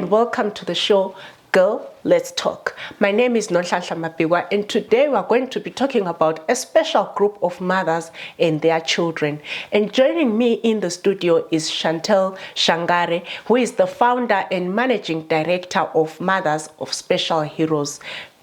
and welcome to the show, Girl, Let's Talk. My name is Nonhlanhla Mabhikwa, and today we're going to be talking about a special group of mothers and their children. And joining me in the studio is Chantelle Shangare, who is the founder and managing director of Mothers of Special Heroes,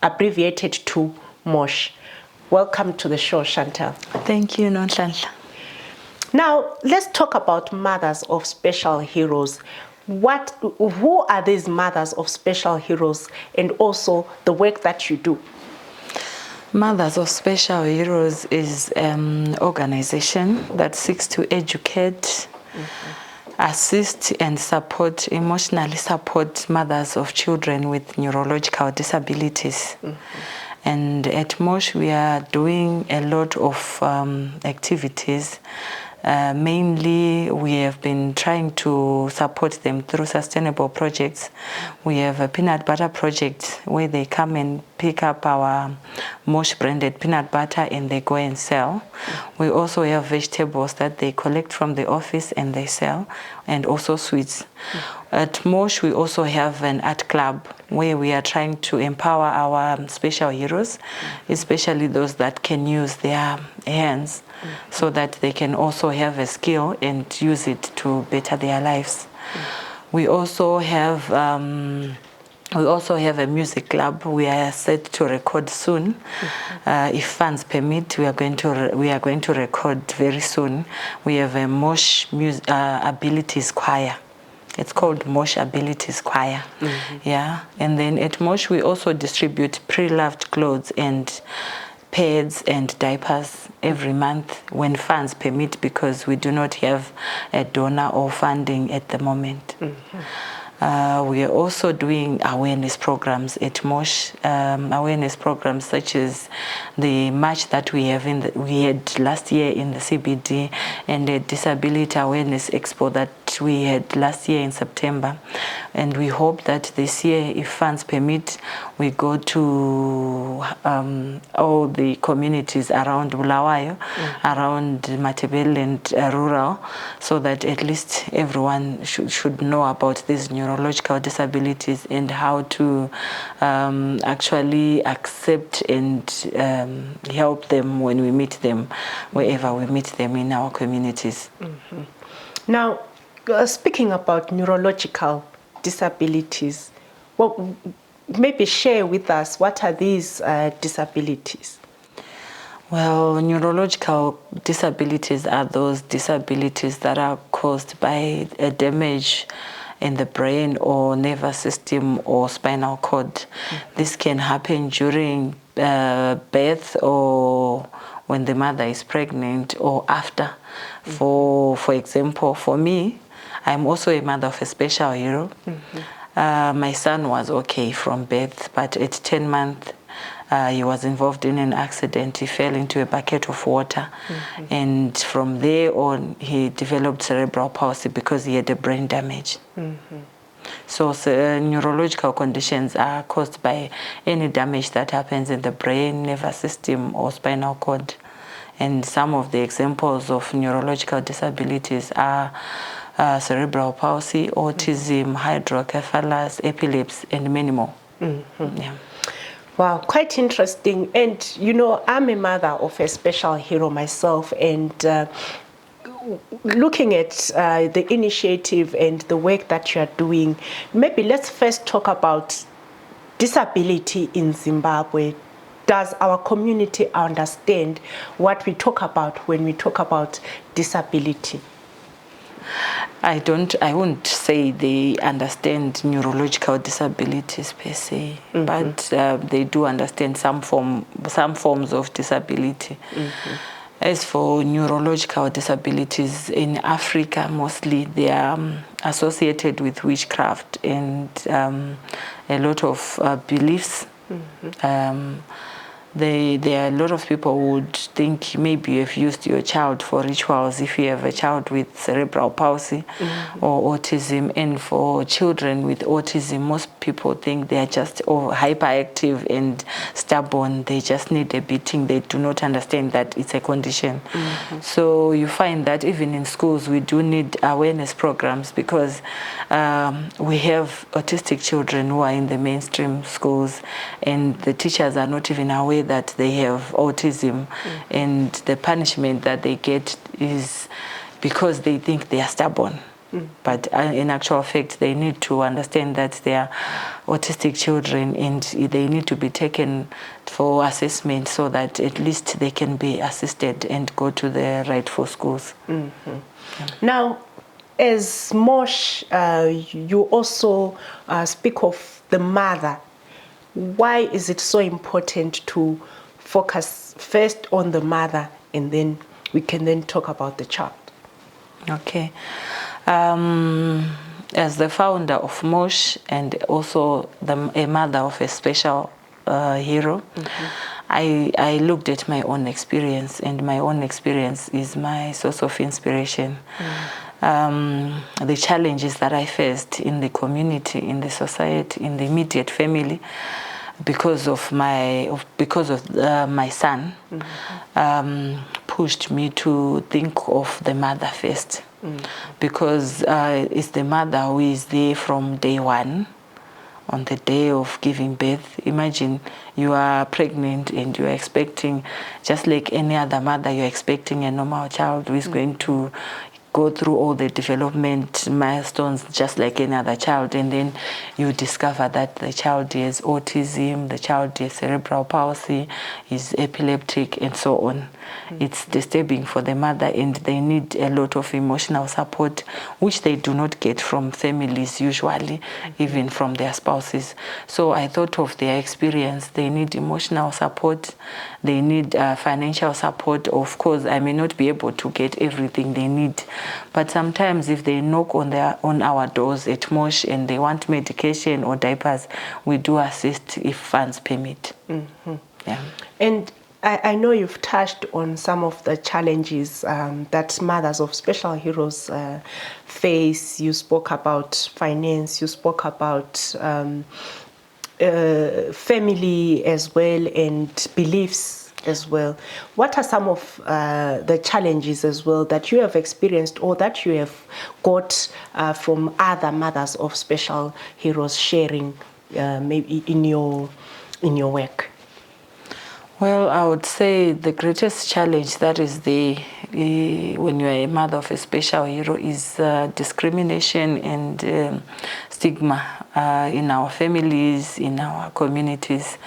abbreviated to MOSH. Welcome to the show, Chantelle. Thank you, Nonhlanhla. Now, let's talk about Mothers of Special Heroes. Who are these Mothers of Special Heroes, and also the work that you do? Mothers of Special Heroes is an organization that seeks to educate, assist and support, emotionally support mothers of children with neurological disabilities. And at MOSH we are doing a lot of activities. Mainly we have been trying to support them through sustainable projects. We have a peanut butter project where they come and pick up our MOSH branded peanut butter and they go and sell. We also have vegetables that they collect from the office and they sell, and also sweets. At MOSH we also have an art club where we are trying to empower our special heroes, especially those that can use their hands, so that they can also have a skill and use it to better their lives. We also have a music club. We are set to record soon. If funds permit, we are going to record very soon. We have a MOSH Abilities Choir. It's called MOSH Abilities Choir. Yeah. And then at MOSH we also distribute pre-loved clothes and pads and diapers every month when funds permit, because we do not have a donor or funding at the moment. We are also doing awareness programs at MOSH, awareness programs such as the march that we had last year in the CBD, and the disability awareness expo that we had last year in September. And we hope that this year, if funds permit, we go to all the communities around Bulawayo, around Matebele and rural, so that at least everyone should know about these neurological disabilities and how to actually accept and help them when we meet them, wherever we meet them in our communities. Now, speaking about neurological disabilities, well, maybe share with us, what are these disabilities? Well, neurological disabilities are those disabilities that are caused by a damage in the brain or nervous system or spinal cord. This can happen during birth or when the mother is pregnant or after. For example, for me, I'm also a mother of a special hero. My son was okay from birth, but at 10 months, he was involved in an accident. He fell into a bucket of water. And from there on, he developed cerebral palsy because he had a brain damage. So neurological conditions are caused by any damage that happens in the brain, nervous system, or spinal cord. And some of the examples of neurological disabilities are cerebral palsy, autism, hydrocephalus, epilepsy, and many more. Yeah. Wow, quite interesting. And you know, I'm a mother of a special hero myself, and looking at the initiative and the work that you are doing, maybe let's first talk about disability in Zimbabwe. Does our community understand what we talk about when we talk about disability? I wouldn't say they understand neurological disabilities per se, but they do understand some forms of disability. As for neurological disabilities in Africa, mostly they are associated with witchcraft and a lot of beliefs. there are a lot of people who would think maybe you've used your child for rituals if you have a child with cerebral palsy or autism. And for children with autism, most people think they are just hyperactive and stubborn. They just need a beating. They do not understand that it's a condition. So you find that even in schools, we do need awareness programs, because we have autistic children who are in the mainstream schools, and the teachers are not even aware that they have autism, and the punishment that they get is because they think they are stubborn. But in actual fact, they need to understand that they are autistic children, and they need to be taken for assessment so that at least they can be assisted and go to the rightful schools. Now, as MOSH, you also speak of the mother. Why is it so important to focus first on the mother, and then we can then talk about the child? Okay. As the founder of MOSH and also a mother of a special hero, I looked at my own experience, and my own experience is my source of inspiration. The challenges that I faced in the community, in the society, in the immediate family, because of my son, pushed me to think of the mother first, because it's the mother who is there from day one. On the day of giving birth, imagine you are pregnant and you are expecting, just like any other mother, you're expecting a normal child who is going to go through all the development milestones just like any other child, and then you discover that the child has autism, the child has cerebral palsy, is epileptic, and so on. It's disturbing for the mother, and they need a lot of emotional support, which they do not get from families usually, even from their spouses. So I thought of their experience. They need emotional support, they need financial support. Of course, I may not be able to get everything they need, but sometimes if they knock on our doors at MOSH and they want medication or diapers, we do assist if funds permit. Yeah. And I know you've touched on some of the challenges that mothers of special heroes face. You spoke about finance, you spoke about family as well, and beliefs as well. What are some of the challenges as well that you have experienced or that you have got from other mothers of special heroes sharing maybe in your work? Well, I would say the greatest challenge that is when you are a mother of a special hero is discrimination and stigma in our families, in our communities.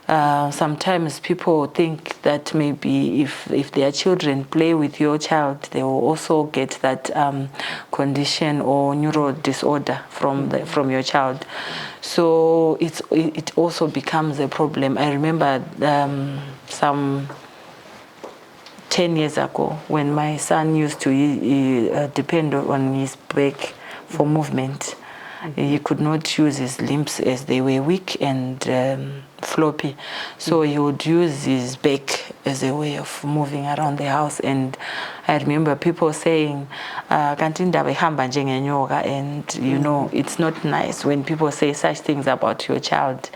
Sometimes people think that maybe if their children play with your child, they will also get that condition or neuro disorder from your child. So it also becomes a problem. I remember some 10 years ago when my son used to depend on his back for movement. He could not use his limbs as they were weak and floppy. So he would use his back as a way of moving around the house. And I remember people saying, and you know, it's not nice when people say such things about your child.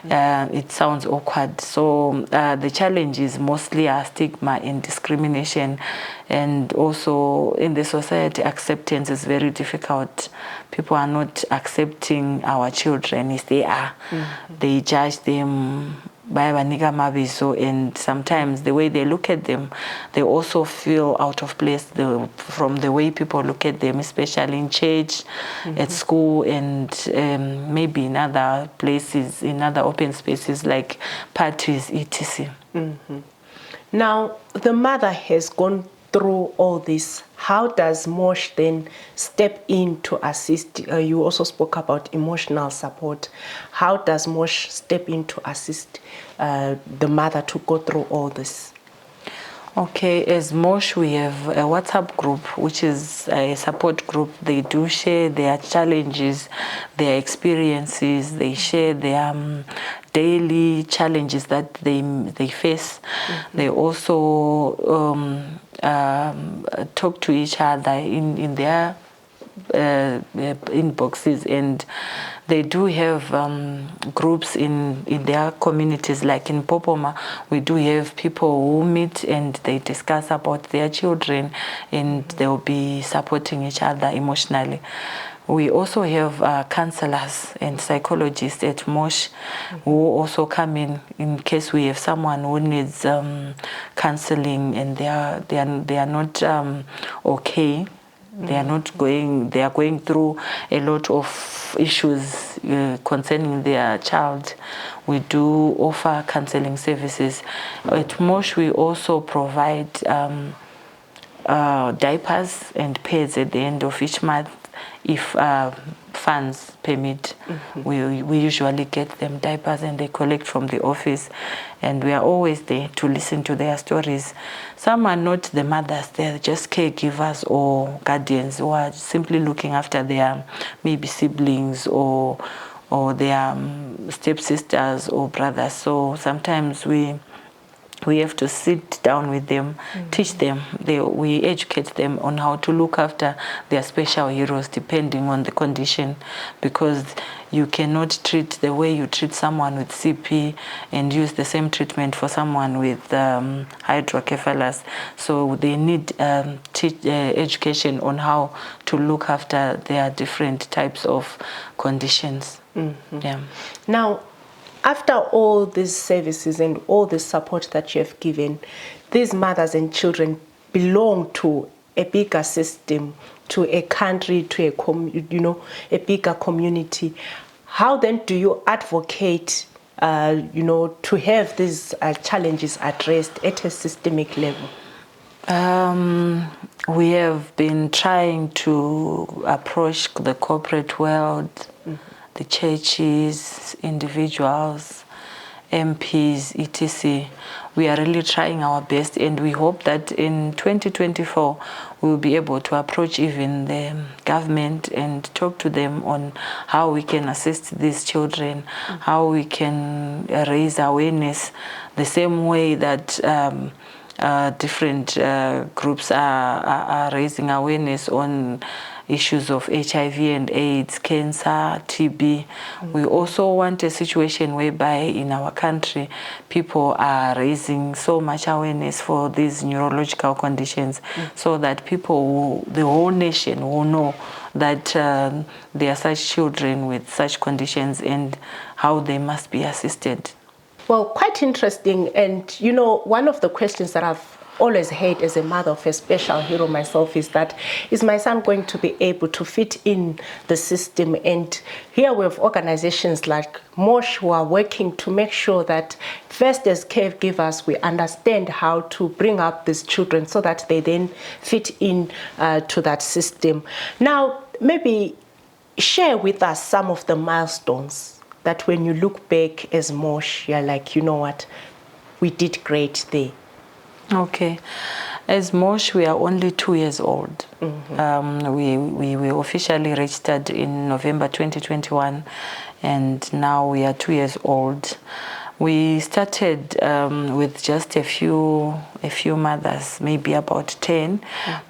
It sounds awkward. So the challenge is mostly stigma and discrimination. And also in the society, acceptance is very difficult. People are not accepting our children as they are. They judge them by banika mabizo, and sometimes the way they look at them, they also feel out of place from the way people look at them, especially in church, at school, and maybe in other places, in other open spaces like parties, etc. Now, the mother has gone through all this. How does MOSH then step in to assist? You also spoke about emotional support. How does MOSH step in to assist the mother to go through all this? Okay, as MOSH, we have a WhatsApp group, which is a support group. They do share their challenges, their experiences. They share their daily challenges that they face. They also talk to each other in their inboxes, and they do have groups in their communities. Like in Popoma, we do have people who meet and they discuss about their children, and they'll be supporting each other emotionally. We also have counselors and psychologists at MOSH who also come in case we have someone who needs counseling and they are not okay. They are going through a lot of issues concerning their child. We do offer counseling services. At MOSH, we also provide diapers and pads at the end of each month if funds permit. We usually get them diapers and they collect from the office, and we are always there to listen to their stories. Some are not the mothers, they're just caregivers or guardians who are simply looking after their maybe siblings or their stepsisters or brothers. So sometimes we have to sit down with them, teach them. We educate them on how to look after their special heroes depending on the condition, because you cannot treat the way you treat someone with CP and use the same treatment for someone with hydrocephalus. So they need education on how to look after their different types of conditions. Yeah. Now, after all these services and all the support that you have given, these mothers and children belong to a bigger system, to a country, to a bigger community. How then do you advocate, to have these challenges addressed at a systemic level? We have been trying to approach the corporate world, the churches, individuals, MPs, etc. We are really trying our best, and we hope that in 2024 we will be able to approach even the government and talk to them on how we can assist these children, how we can raise awareness the same way that different groups are raising awareness on issues of HIV and AIDS, cancer, TB. We also want a situation whereby in our country people are raising so much awareness for these neurological conditions, so that people, the whole nation will know that there are such children with such conditions and how they must be assisted. Well, quite interesting. And, one of the questions that I've always had as a mother of a special hero myself is that, is my son going to be able to fit in the system? And here we have organizations like MOSH who are working to make sure that first as caregivers we understand how to bring up these children so that they then fit in to that system. Now, maybe share with us some of the milestones that when you look back as MOSH, you're like, you know what, we did great there. Okay. As MOSH, we are only 2 years old. We were officially registered in November 2021, and now we are 2 years old. We started with just a few mothers, maybe about 10,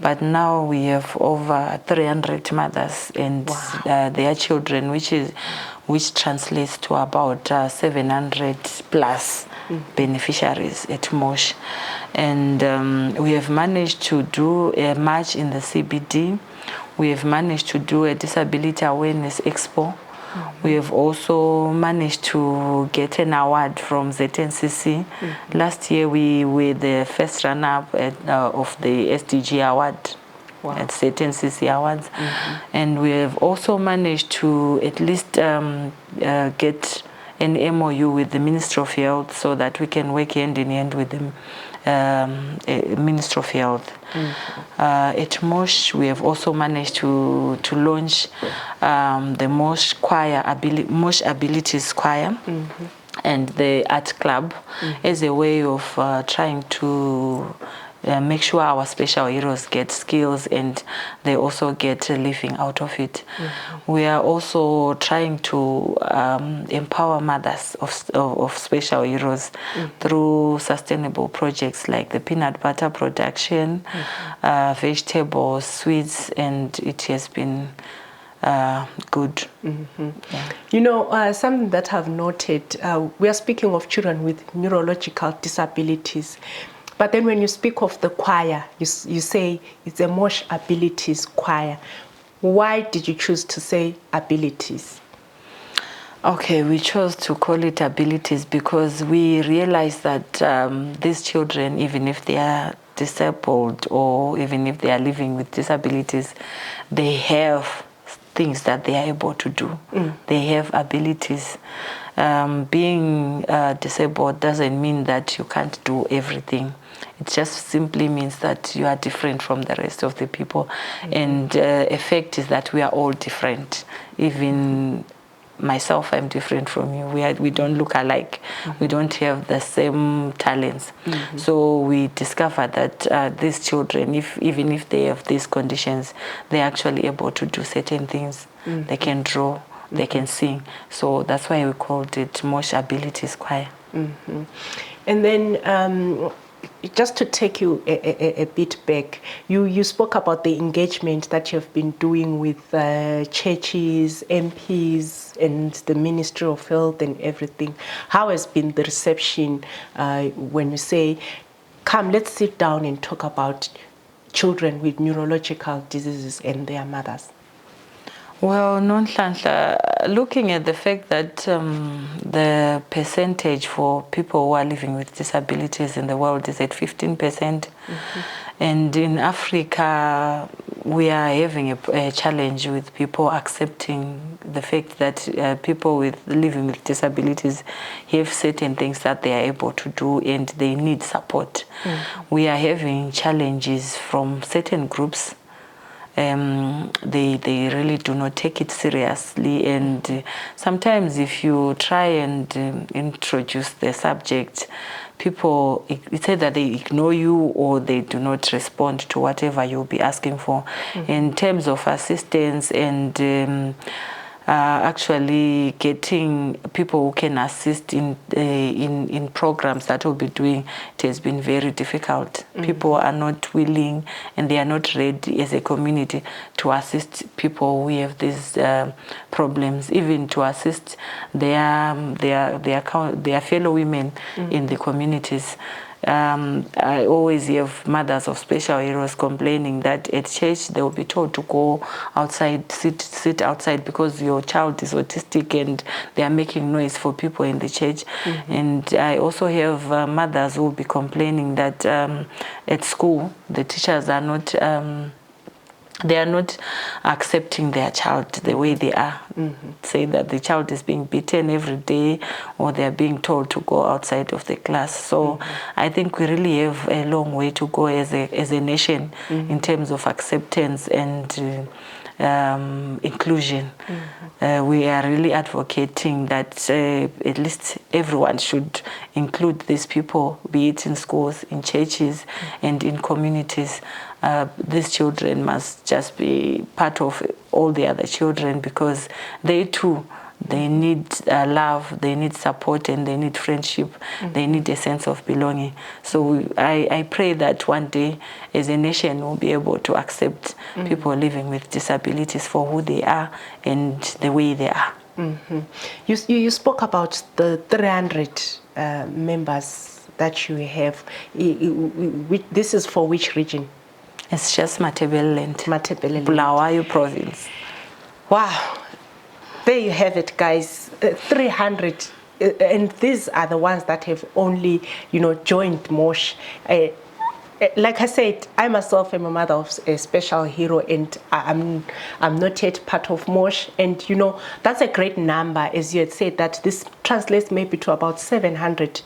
but now we have over 300 mothers and their children, which translates to about 700 plus beneficiaries at MOSH. And we have managed to do a march in the CBD. We have managed to do a disability awareness expo. We have also managed to get an award from ZNCC. Last year we were the first runner-up of the SDG award at ZNCC Awards. And we have also managed to at least get an MOU with the Ministry of Health so that we can work hand in hand with them. Ministry of Health. At MOSH, we have also managed to launch the MOSH choir, MOSH Abilities Choir, and the art club as a way of trying to make sure our special heroes get skills and they also get a living out of it. We are also trying to empower mothers of special heroes through sustainable projects like the peanut butter production, vegetables, sweets, and it has been good. Yeah. You know, something that I've noted, we are speaking of children with neurological disabilities. But then when you speak of the choir, you say it's a MOSH abilities choir. Why did you choose to say abilities? Okay, we chose to call it abilities because we realize that these children, even if they are disabled or even if they are living with disabilities, they have things that they are able to do. They have abilities. Being disabled doesn't mean that you can't do everything. It just simply means that you are different from the rest of the people. And the effect is that we are all different. Even myself, I'm different from you. We don't look alike. We don't have the same talents. So we discovered that these children, even if they have these conditions, they're actually able to do certain things. They can draw, they can sing. So that's why we called it MOSH Abilities Choir. And then just to take you a bit back, you spoke about the engagement that you've been doing with churches, MPs, and the Ministry of Health and everything. How has been the reception when you say, come, let's sit down and talk about children with neurological diseases and their mothers? Well, Nonhlanhla, looking at the fact that the percentage for people who are living with disabilities in the world is at 15%, and in Africa we are having a challenge with people accepting the fact that people living with disabilities have certain things that they are able to do and they need support. We are having challenges from certain groups. They really do not take it seriously, and sometimes if you try and introduce the subject, people, it's either they ignore you or they do not respond to whatever you'll be asking for. In terms of assistance and actually getting people who can assist in programs that we'll be doing, it has been very difficult. People are not willing and they are not ready as a community to assist people who have these problems, even to assist their fellow women in the communities. I always have mothers of special heroes complaining that at church they will be told to go outside, sit outside because your child is autistic and they are making noise for people in the church. And I also have mothers who will be complaining that at school the teachers are not they are not accepting their child the way they are. Say that the child is being beaten every day or they're being told to go outside of the class. So I think we really have a long way to go as a nation in terms of acceptance and inclusion. We are really advocating that at least everyone should include these people, be it in schools, in churches, and in communities. These children must just be part of all the other children because they too, they need love, they need support, and they need friendship. They need a sense of belonging. So I pray that one day as a nation we'll be able to accept people living with disabilities for who they are and the way they are. You spoke about the 300 members that you have. This is for which region? It's just Matabeleland, Bulawayo province. Wow, there you have it, guys. 300, and these are the ones that have only, joined MOSH. Like I said, I myself am a mother of a special hero, and I'm not yet part of MOSH. And that's a great number, as you had said, that this translates maybe to about 700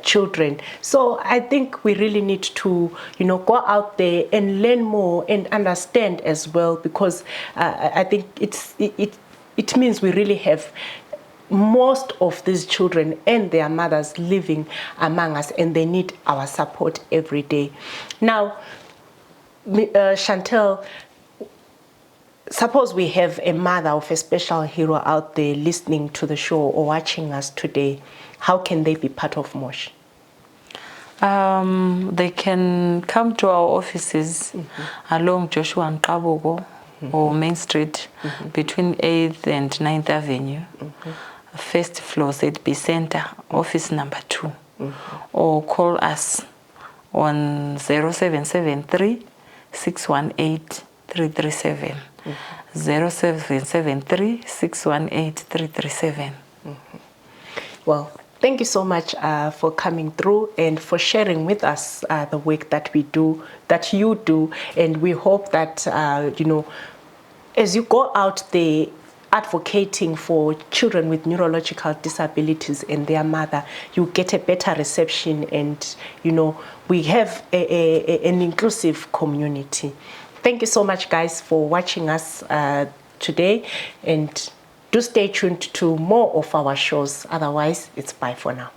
children. So I think we really need to, go out there and learn more and understand as well, because I think it means we really have most of these children and their mothers living among us, and they need our support every day. Now, Chantelle, suppose we have a mother of a special hero out there listening to the show or watching us today. How can they be part of MOSH? They can come to our offices along Joshua and Kabogo or Main Street between 8th and 9th Avenue. First floor, ZB Center, office number 2. Or call us on 0773 618 337. 0773 618 337. Well, thank you so much for coming through and for sharing with us the work that we do, that you do, and we hope that you know, as you go out there advocating for children with neurological disabilities and their mother, you get a better reception, and you know, we have an inclusive community. Thank you so much, guys, for watching us today, and do stay tuned to more of our shows. Otherwise, it's bye for now.